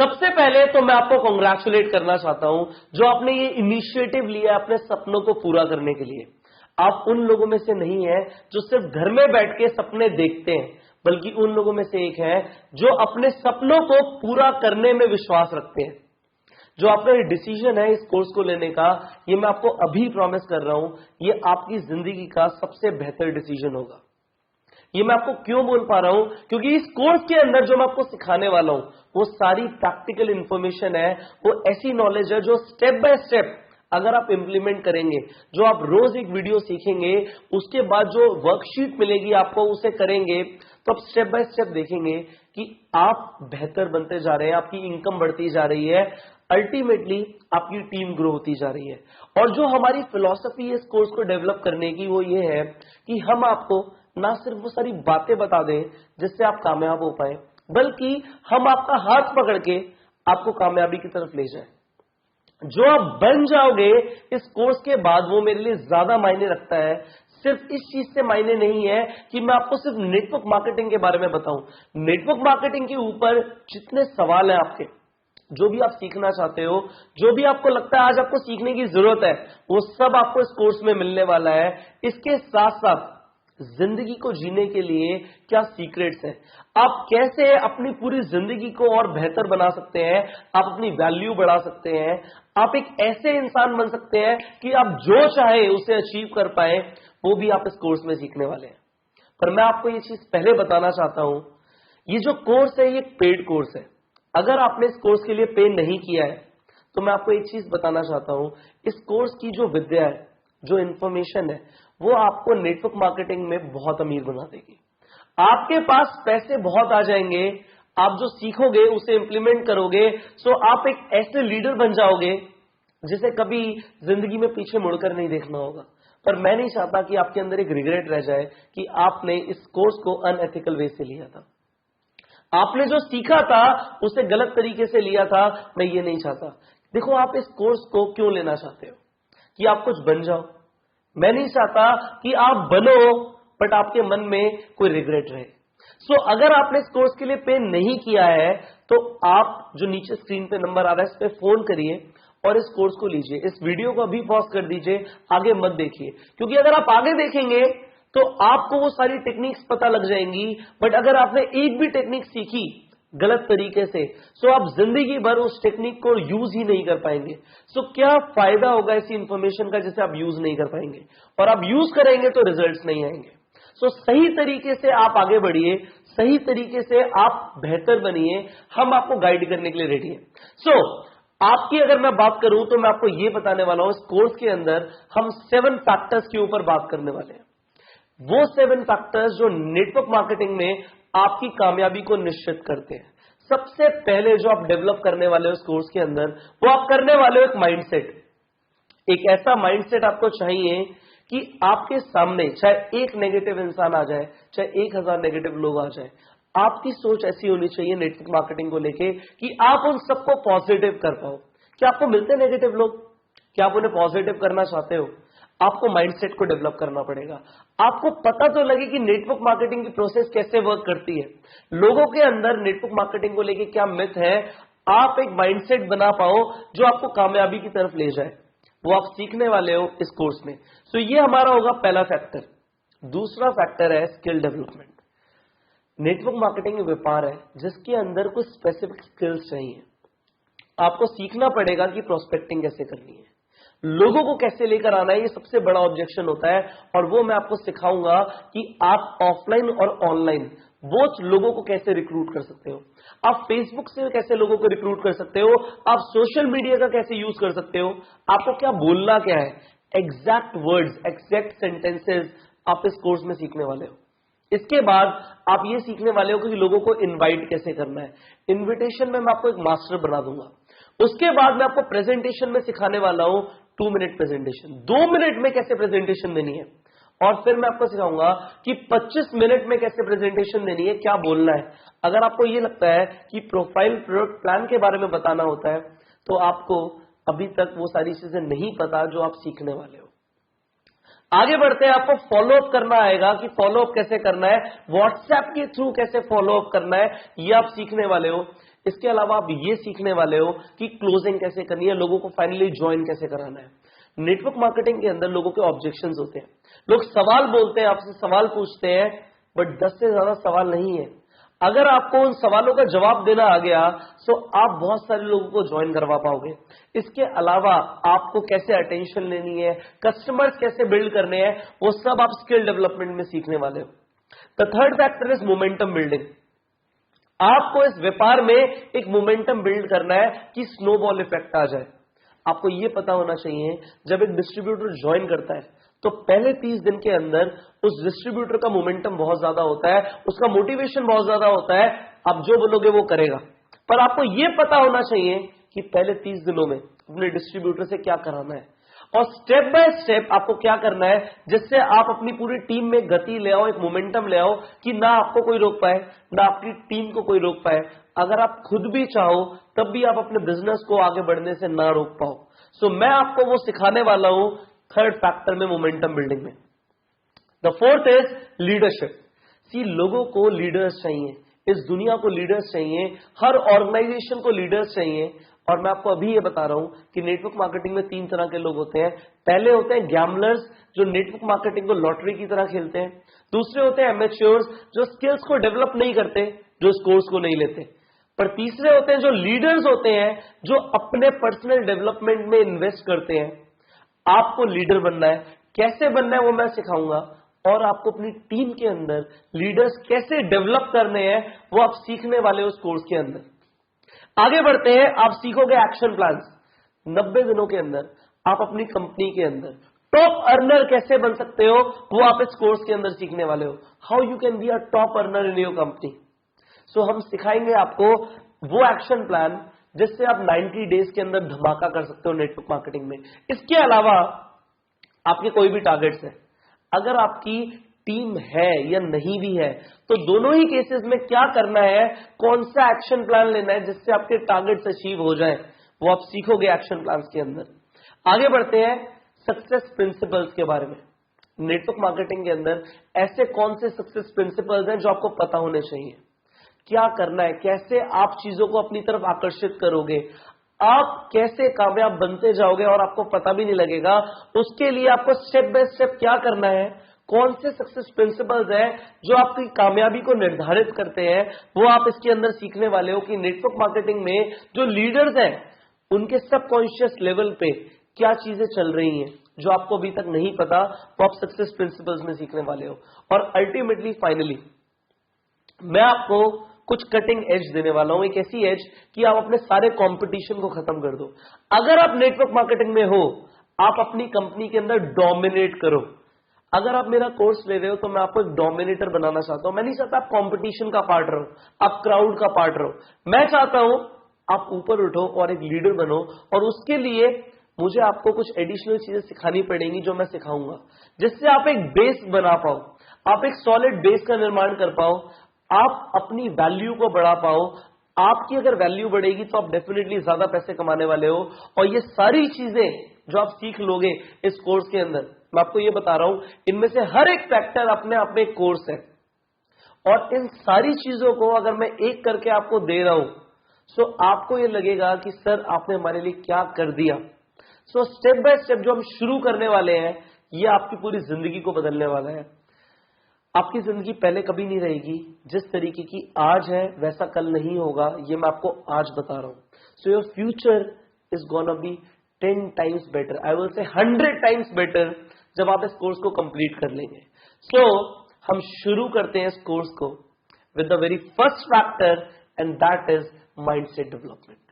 सबसे पहले तो मैं आपको कॉन्ग्रेचुलेट करना चाहता हूं जो आपने ये इनिशिएटिव लिया अपने सपनों को पूरा करने के लिए। आप उन लोगों में से नहीं है जो सिर्फ घर में बैठ के सपने देखते हैं, बल्कि उन लोगों में से एक है जो अपने सपनों को पूरा करने में विश्वास रखते हैं। जो आपका ये डिसीजन है इस कोर्स को लेने का, ये मैं आपको अभी प्रॉमिस कर रहा हूं, ये आपकी जिंदगी का सबसे बेहतर डिसीजन होगा। ये मैं आपको क्यों बोल पा रहा हूं, क्योंकि इस कोर्स के अंदर जो मैं आपको सिखाने वाला हूं वो सारी प्रैक्टिकल इंफॉर्मेशन है, वो ऐसी नॉलेज है जो स्टेप बाय स्टेप अगर आप इंप्लीमेंट करेंगे, जो आप रोज एक वीडियो सीखेंगे, उसके बाद जो वर्कशीट मिलेगी आपको उसे करेंगे, तो आप स्टेप बाय स्टेप देखेंगे कि आप बेहतर बनते जा रहे हैं, आपकी इनकम बढ़ती जा रही है, अल्टीमेटली आपकी टीम ग्रो होती जा रही है। और जो हमारी फिलॉसफी है इस कोर्स को डेवलप करने की वो ये है कि हम आपको ना सिर्फ वो सारी बातें बता दें जिससे आप कामयाब हो पाए, बल्कि हम आपका हाथ पकड़ के आपको कामयाबी की तरफ ले जाएं। जो आप बन जाओगे इस कोर्स के बाद वो मेरे लिए ज्यादा मायने रखता है। सिर्फ इस चीज से मायने नहीं है कि मैं आपको सिर्फ नेटवर्क मार्केटिंग के बारे में बताऊं। नेटवर्क मार्केटिंग के ऊपर जितने सवाल हैं आपके, जो भी आप सीखना चाहते हो, जो भी आपको लगता है आज आपको सीखने की जरूरत है, वो सब आपको इस कोर्स में मिलने वाला है। इसके साथ साथ जिंदगी को जीने के लिए क्या सीक्रेट्स हैं, आप कैसे अपनी पूरी जिंदगी को और बेहतर बना सकते हैं, आप अपनी वैल्यू बढ़ा सकते हैं, आप एक ऐसे इंसान बन सकते हैं कि आप जो चाहे उसे अचीव कर पाए, वो भी आप इस कोर्स में सीखने वाले हैं। पर मैं आपको ये चीज पहले बताना चाहता हूं, ये जो कोर्स है ये पेड कोर्स है। अगर आपने इस कोर्स के लिए पे नहीं किया है तो मैं आपको एक चीज बताना चाहता हूं, इस कोर्स की जो विद्या है, जो इंफॉर्मेशन है, वो आपको नेटवर्क मार्केटिंग में बहुत अमीर बना देगी। आपके पास पैसे बहुत आ जाएंगे, आप जो सीखोगे उसे इंप्लीमेंट करोगे, सो आप एक ऐसे लीडर बन जाओगे जिसे कभी जिंदगी में पीछे मुड़कर नहीं देखना होगा। पर मैं नहीं चाहता कि आपके अंदर एक रिग्रेट रह जाए कि आपने इस कोर्स को अनएथिकल वे से लिया था, आपने जो सीखा था उसे गलत तरीके से लिया था। मैं ये नहीं चाहता। देखो, आप इस कोर्स को क्यों लेना चाहते हो कि आप कुछ बन जाओ। मैं नहीं चाहता कि आप बनो बट आपके मन में कोई रिग्रेट रहे। सो अगर आपने इस कोर्स के लिए पे नहीं किया है तो आप जो नीचे स्क्रीन पे नंबर आ रहा है इस पे फोन करिए और इस कोर्स को लीजिए। इस वीडियो को अभी पॉज कर दीजिए, आगे मत देखिए, क्योंकि अगर आप आगे देखेंगे तो आपको वो सारी टेक्निक्स पता लग जाएंगी, बट अगर आपने एक भी टेक्निक सीखी गलत तरीके से, सो आप जिंदगी भर उस टेक्निक को यूज ही नहीं कर पाएंगे। सो क्या फायदा होगा ऐसी इंफॉर्मेशन का जिसे आप यूज नहीं कर पाएंगे, और आप यूज करेंगे तो रिजल्ट्स नहीं आएंगे। सो सही तरीके से आप आगे बढ़िए, सही तरीके से आप बेहतर बनिए, हम आपको गाइड करने के लिए रेडी हैं। सो आपकी अगर मैं बात करूं तो मैं आपको ये बताने वाला हूं, इस कोर्स के अंदर हम 7 फैक्टर्स के ऊपर बात करने वाले हैं। वो 7 फैक्टर्स जो नेटवर्क मार्केटिंग में आपकी कामयाबी को निश्चित करते हैं। सबसे पहले जो आप डेवलप करने वाले हो इस कोर्स के अंदर, वो आप करने वाले हो एक माइंडसेट। एक ऐसा माइंडसेट आपको चाहिए कि आपके सामने चाहे एक नेगेटिव इंसान आ जाए, चाहे 1000 नेगेटिव लोग आ जाए, आपकी सोच ऐसी होनी चाहिए नेटवर्क मार्केटिंग को लेके कि आप उन सबको पॉजिटिव कर पाओ। क्या आपको मिलते नेगेटिव लोग, क्या आप उन्हें पॉजिटिव करना चाहते हो? आपको माइंडसेट को डेवलप करना पड़ेगा। आपको पता तो लगे कि नेटवर्क मार्केटिंग की प्रोसेस कैसे वर्क करती है, लोगों के अंदर नेटवर्क मार्केटिंग को लेके क्या मिथ है, आप एक माइंडसेट बना पाओ जो आपको कामयाबी की तरफ ले जाए। वो आप सीखने वाले हो इस कोर्स में। सो ये हमारा होगा पहला फैक्टर। दूसरा फैक्टर है स्किल डेवलपमेंट। नेटवर्क मार्केटिंग एक व्यापार है जिसके अंदर कुछ स्पेसिफिक स्किल्स चाहिए। आपको सीखना पड़ेगा कि प्रोस्पेक्टिंग कैसे करनी है, लोगों को कैसे लेकर आना है, ये सबसे बड़ा ऑब्जेक्शन होता है। और वो मैं आपको सिखाऊंगा कि आप ऑफलाइन और ऑनलाइन बोथ लोगों को कैसे रिक्रूट कर सकते हो। आप फेसबुक से कैसे लोगों को रिक्रूट कर सकते हो, आप सोशल मीडिया का कैसे यूज कर सकते हो, आपको क्या बोलना क्या है, एग्जैक्ट वर्ड्स, एग्जैक्ट सेंटेंसेस आप इस कोर्स में सीखने वाले हो। इसके बाद आप ये सीखने वाले हो कि लोगों को इनवाइट कैसे करना है। इनविटेशन में मैं आपको एक मास्टर बना दूंगा। उसके बाद मैं आपको प्रेजेंटेशन में सिखाने वाला हूं 2 मिनट प्रेजेंटेशन, 2 मिनट में कैसे प्रेजेंटेशन देनी है। और फिर मैं आपको सिखाऊंगा कि 25 मिनट में कैसे प्रेजेंटेशन देनी है, क्या बोलना है। अगर आपको ये लगता है कि प्रोफाइल प्रोडक्ट प्लान के बारे में बताना होता है तो आपको अभी तक वो सारी चीजें नहीं पता जो आप सीखने वाले हो। आगे बढ़ते हैं, आपको फॉलोअप करना आएगा कि फॉलोअप कैसे करना है, व्हाट्सएप के थ्रू कैसे फॉलोअप करना है, ये आप सीखने वाले हो। इसके अलावा आप ये सीखने वाले हो कि क्लोजिंग कैसे करनी है, लोगों को फाइनली ज्वाइन कैसे कराना है। नेटवर्क मार्केटिंग के अंदर लोगों के ऑब्जेक्शंस होते हैं, लोग सवाल बोलते हैं, आपसे सवाल पूछते हैं, बट 10 से ज्यादा सवाल नहीं है। अगर आपको उन सवालों का जवाब देना आ गया तो आप बहुत सारे लोगों को ज्वाइन करवा पाओगे। इसके अलावा आपको कैसे अटेंशन लेनी है, कस्टमर्स कैसे बिल्ड करने हैं, वो सब आप स्किल डेवलपमेंट में सीखने वाले हो। The third factor is momentum building. आपको इस व्यापार में एक मोमेंटम बिल्ड करना है कि स्नोबॉल इफेक्ट आ जाए। आपको यह पता होना चाहिए जब एक डिस्ट्रीब्यूटर ज्वाइन करता है तो पहले 30 दिन के अंदर उस डिस्ट्रीब्यूटर का मोमेंटम बहुत ज्यादा होता है, उसका मोटिवेशन बहुत ज्यादा होता है, आप जो बोलोगे वो करेगा। पर आपको यह पता होना चाहिए कि पहले 30 दिनों में अपने डिस्ट्रीब्यूटर से क्या कराना है और स्टेप बाय स्टेप आपको क्या करना है जिससे आप अपनी पूरी टीम में गति ले आओ, एक मोमेंटम ले आओ कि ना आपको कोई रोक पाए, ना आपकी टीम को कोई रोक पाए। अगर आप खुद भी चाहो तब भी आप अपने बिजनेस को आगे बढ़ने से ना रोक पाओ। सो मैं आपको वो सिखाने वाला हूं थर्ड फैक्टर में, मोमेंटम बिल्डिंग में। The fourth is leadership. See, लोगों को लीडर्स चाहिए, इस दुनिया को लीडर्स चाहिए, हर ऑर्गेनाइजेशन को लीडर्स चाहिए। और मैं आपको अभी ये बता रहा हूं कि नेटवर्क मार्केटिंग में 3 तरह के लोग होते हैं। पहले होते हैं गैम्बलर्स जो नेटवर्क मार्केटिंग को लॉटरी की तरह खेलते हैं। दूसरे होते हैं एमेच्योर्स जो स्किल्स को डेवलप नहीं करते, जो स्कोर्स को नहीं लेते। पर तीसरे होते हैं जो लीडर्स होते हैं, जो अपने पर्सनल डेवलपमेंट में इन्वेस्ट करते हैं। आपको लीडर बनना है, कैसे बनना है वो मैं सिखाऊंगा, और आपको अपनी टीम के अंदर लीडर्स कैसे डेवलप करने हैं वो आप सीखने वाले हो उस कोर्स के अंदर। आगे बढ़ते हैं, आप सीखोगे एक्शन प्लान्स। 90 दिनों के अंदर आप अपनी कंपनी के अंदर टॉप अर्नर कैसे बन सकते हो वो आप इस कोर्स के अंदर सीखने वाले हो। How you can be a top earner in your company. So हम सिखाएंगे आपको वो एक्शन प्लान जिससे आप 90 डेज के अंदर धमाका कर सकते हो नेटवर्क मार्केटिंग में। इसके अलावा आपके कोई भी टारगेट्स है, अगर आपकी टीम है या नहीं भी है तो दोनों ही केसेस में क्या करना है, कौन सा एक्शन प्लान लेना है जिससे आपके टारगेट्स अचीव हो जाए, वो आप सीखोगे एक्शन प्लान्स के अंदर। आगे बढ़ते हैं सक्सेस प्रिंसिपल्स के बारे में। नेटवर्क मार्केटिंग के अंदर ऐसे कौन से सक्सेस प्रिंसिपल्स हैं जो आपको पता होने चाहिए, क्या करना है, कैसे आप चीजों को अपनी तरफ आकर्षित करोगे, आप कैसे कामयाब बनते जाओगे और आपको पता भी नहीं लगेगा। उसके लिए आपको स्टेप बाय स्टेप क्या करना है, कौन से सक्सेस प्रिंसिपल्स हैं जो आपकी कामयाबी को निर्धारित करते हैं, वो आप इसके अंदर सीखने वाले हो कि नेटवर्क मार्केटिंग में जो लीडर्स हैं उनके सबकॉन्शियस लेवल पे क्या चीजें चल रही हैं जो आपको अभी तक नहीं पता, वो आप सक्सेस प्रिंसिपल्स में सीखने वाले हो। और अल्टीमेटली फाइनली मैं आपको कुछ कटिंग एज देने वाला हूं, एक ऐसी एज कि आप अपने सारे कंपटीशन को खत्म कर दो। अगर आप नेटवर्क मार्केटिंग में हो, आप अपनी कंपनी के अंदर डोमिनेट करो। अगर आप मेरा कोर्स ले रहे हो तो मैं आपको एक डोमिनेटर बनाना चाहता हूं। मैं नहीं चाहता आप कंपटीशन का पार्ट रहो, आप क्राउड का पार्ट रहो। मैं चाहता हूं आप ऊपर उठो और एक लीडर बनो, और उसके लिए मुझे आपको कुछ एडिशनल चीजें सिखानी पड़ेंगी जो मैं सिखाऊंगा, जिससे आप एक बेस बना पाओ, आप एक सॉलिड बेस का निर्माण कर पाओ, आप अपनी वैल्यू को बढ़ा पाओ। आपकी अगर वैल्यू बढ़ेगी तो आप डेफिनेटली ज्यादा पैसे कमाने वाले हो। और ये सारी चीजें जो आप सीख लोगे इस कोर्स के अंदर, मैं आपको ये बता रहा हूं, इनमें से हर एक फैक्टर अपने आप में एक कोर्स है। और इन सारी चीजों को अगर मैं एक करके आपको दे रहा हूं सो आपको ये लगेगा कि सर आपने हमारे लिए क्या कर दिया। सो स्टेप बाय स्टेप जो हम शुरू करने वाले हैं ये आपकी पूरी जिंदगी को बदलने वाला है। आपकी जिंदगी पहले कभी नहीं रहेगी, जिस तरीके की आज है वैसा कल नहीं होगा, ये मैं आपको आज बता रहा हूं। So your future is gonna be 10 times better, I will say 100 times better जब आप इस कोर्स को कंप्लीट कर लेंगे। सो हम शुरू करते हैं इस कोर्स को with the very first factor, and that is mindset development.